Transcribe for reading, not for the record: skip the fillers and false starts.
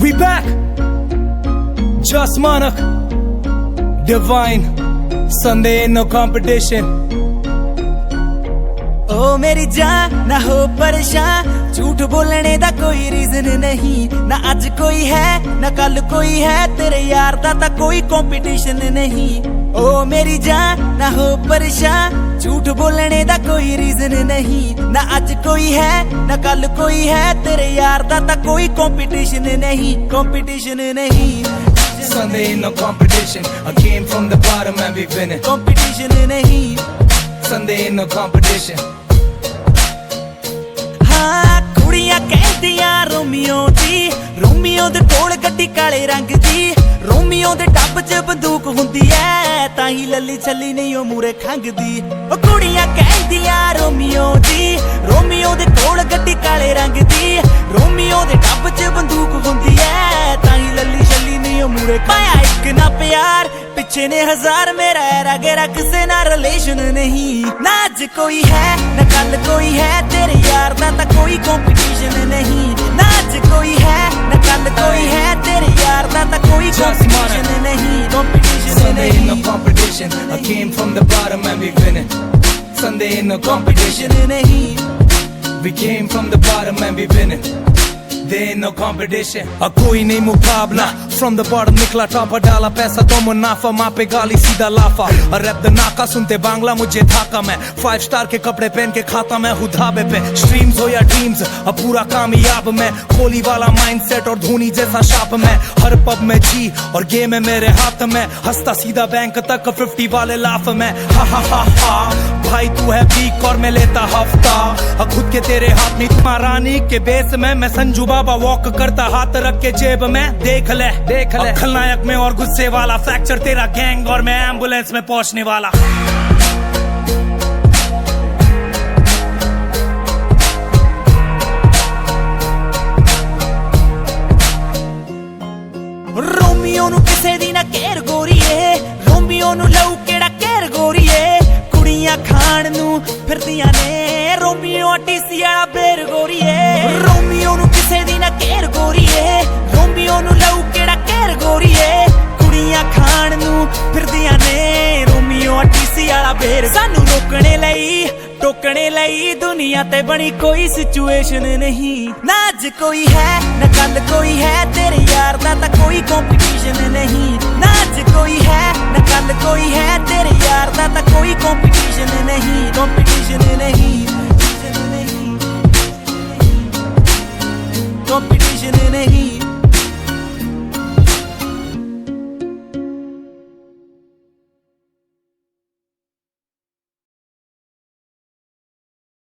We back. Just Manak, Divine, Sunday ain't no competition. ओ मेरी जान ना हो परेशान, झूठ बोलने दा कोई रीजन नहीं। ना आज कोई है ना कल कोई है, तेरे यार दा ता कोई कंपटीशन नहीं। ओ मेरी जान ना हो परेशान, झूठ बोलने दा कोई रीजन नहीं। ना आज कोई है ना कल कोई है, तेरे यार दा ता कोई कंपटीशन नहीं, कंपटीशन नहीं। Sunday ain't no competition. I came from the bottom and we winning. Competition नहीं। Sunday ain't no competition. हाँ कुड़ियां कहदियां रोमियो दी, रोमियो दे कोल गड्डी काले रंग दी। रोमियो दे टब च बंदूक हुंदी ऐ, ताही लली छली नहीं ओ मूरे खंगदी। ओ कुड़ियां कहदियां रोमियो दी, रोमियो दे कोल गड्डी काले रंग दी। रोमियो दे टब च बंदूक हुंदी ऐ, ताही लली छली नहीं ओ मूरे पाया एक ना प्यार पिछे ने हजार, मेरा ऐरा गेरा किसे ना रिलेशन नहीं। ना आज कोई है ना कल कोई है, तेरे यार दा ता कोई कंपटीशन नहीं। ना आज कोई है ना कल कोई है, तेरे यार दा ता कोई कंपटीशन नहीं, कंपटीशन Sunday ain't no नहीं। competition. I came from the bottom and we winning. Sunday ain't no competition. Competition नहीं। We came from the bottom and we winning. There ain't no competition. कोई नहीं मुकाबला. From the bottom निकला topper, डाला पैसा तो मुनाफा, माँ पे गाली सीधा लाफा। रैप द नाका सुनते बांग्ला मुझे थाका मैं, 5 स्टार के कपड़े पहन के खाता मैं हूँ ढाबे पे। स्ट्रीम्स हो या ड्रीम्स अब पूरा कामयाब मैं, कोहली वाला माइंडसेट और धोनी जैसा शाप मैं। हर पब में जी और गेम है मेरे हाथ में, हंसता सीधा बैंक तक 50 वाले लाफ में। हा हा हा हा भाई तू है वीक और मैं लेता हफ्ता, खुद के तेरे हाथ में महारानी के बेस में। मैं संजू बाबा वॉक करता हाथ रख के जेब में, देख ले खलनायक में और गुस्से वाला, फ्रैक्चर तेरा गैंग और मैं एम्बुलेंस में पहुंचने वाला। रोमियो नु किसे दी ना केर गोरीए, रोमियो नु लऊ केड़ा केर गोरीए। कुड़ियां खान नु फिरदियां ने, रोमियो टीसी वाला बेर गोरीए। रोमियो नु किसे दी ना केर गोरीए, रोमियो नु लऊ केड़ा केर गोरीए। कुड़ियां खान नु फिरदियां ने, रोमियो टीसी वाला बेर। सानू रोकने लई टोकने लई दुनिया ते बनी कोई सिचुएशन नहीं। ना आज कोई है ना कल कोई है, तेरे यार दा ता कोई कंपटीशन नहीं। ना आज कोई है ना कल कोई है, तेरे यार दा ता कोई कंपटीशन नहीं, कंपटीशन नहीं, कंपटीशन नहीं।